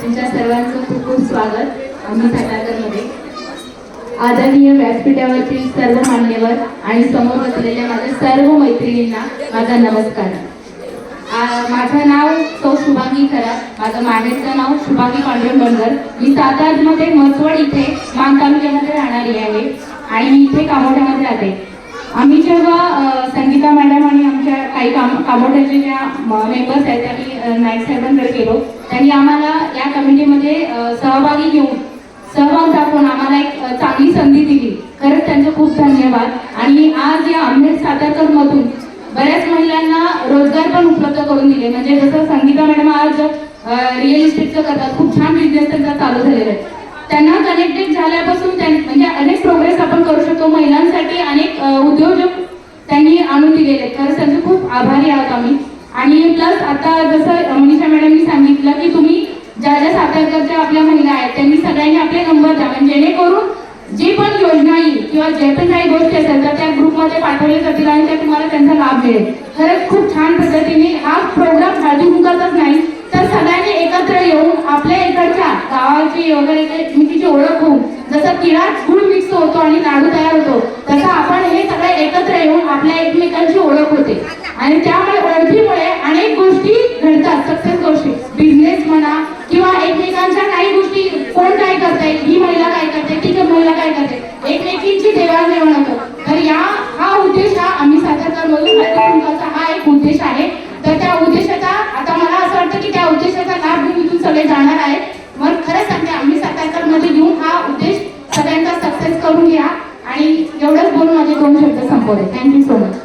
तुमच्या सर्वांचं खूप खूप स्वागत आम्ही सातारमध्ये। आदरणीय व्यासपीठावरतील सर्व मान्यवर आणि समोर बसलेल्या माझ्या सर्व मैत्रिणींना माझा नमस्कार। माझं नाव सौ शुभांगी खरात, माझं माहेरचं नाव शुभांगी पांडुरंग बनगर। मी सातारमध्ये मसवड इथे मान तालुक्यामध्ये राहणारी आहे आणि मी इथे कामोठ्यामध्ये राहते। आम्ही जेव्हा संगीता मॅडम आणि आमच्या काही कामोठ्याचे ज्या मेंबर्स आहेत त्यांनी नाईक साहेबांकडे गेलो, त्यांनी आम्हाला या कमिटीमध्ये सहभागी दाखवून आम्हाला एक चांगली संधी दिली। खरंच त्यांचे खूप धन्यवाद। आणि आज या आंबेड सातारकर मधून बऱ्याच महिलांना रोजगार पण उपलब्ध करून दिले। म्हणजे जसं संगीता मॅडम आज रिअल इस्टेटचं करतात, खूप छान बिझनेस त्यांचा चालू झालेला आहे। त्यांना कनेक्टेड झाल्यापासून म्हणजे अनेक प्रोग्रेस आपण करू शकतो। महिलांसाठी अनेक उद्योजक त्यांनी आणून दिलेले आहेत। खरंच त्यांचे खूप आभारी आहोत आम्ही। आणि प्लस आता जसं मनीषा मॅडमनी सांगितलं की तुम्ही ज्या ज्या सातारकरच्या आपल्या महिला आहेत त्यांनी सगळ्यांनी आपले नंबर द्या, म्हणजे जेणेकरून जी पण योजना येईल किंवा जे पण काही गोष्टी असेल तर त्या ग्रुपमध्ये पाठवले जातील आणि त्या तुम्हाला त्यांचा लाभ मिळेल। खरंच खूप छान पद्धतीने हा प्रोग्राम हळदी कुंकवाचाच नाही तर सगळ्यांनी एकत्र येऊन आपल्या इकडच्या गावाची वगैरे एकमेकीची ओळख होऊन जसं तिळात गुळ मिक्स होतो आणि लाडू तयार होतो तसं आपण हे सगळे एकत्र येऊन आपल्या एकमेकांची ओळख होते आणि त्यामुळे ओळखीमुळे अनेक गोष्टी घडतात, सक्सेस गोष्टी, बिझनेस म्हणा किंवा एकमेकांच्या काही गोष्टी, कोण काय करते, ही महिला काय करते, ती महिला काय करते, एकमेकींची देवाणघेवाण होतं। तर हा उद्देश आम्ही सातारकरमधून हा एक उद्देश आहे। तर त्या उद्देशाचा आता मला असं वाटतं की त्या उद्देशाचा लाभ घेऊन इथून सगळे जाणार आहे। मग खरंच सांगते आम्ही सातारकरमध्ये घेऊन हा उद्देश सगळ्यांचा सक्सेस करून घ्या आणि एवढंच बोलून माझे 2 शब्द संपवले। Thank you so much.